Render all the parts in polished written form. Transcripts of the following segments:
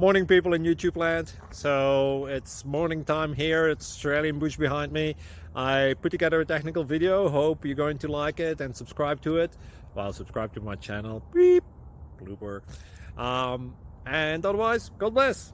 Morning, people in YouTube land. So it's morning time here. It's Australian bush behind me. I put together a technical video. Hope you're going to like it and subscribe to it. Well, subscribe to my channel. Beep, blooper. And otherwise, God bless.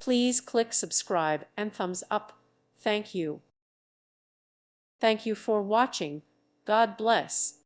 Please click subscribe and thumbs up. Thank you. Thank you for watching. God bless.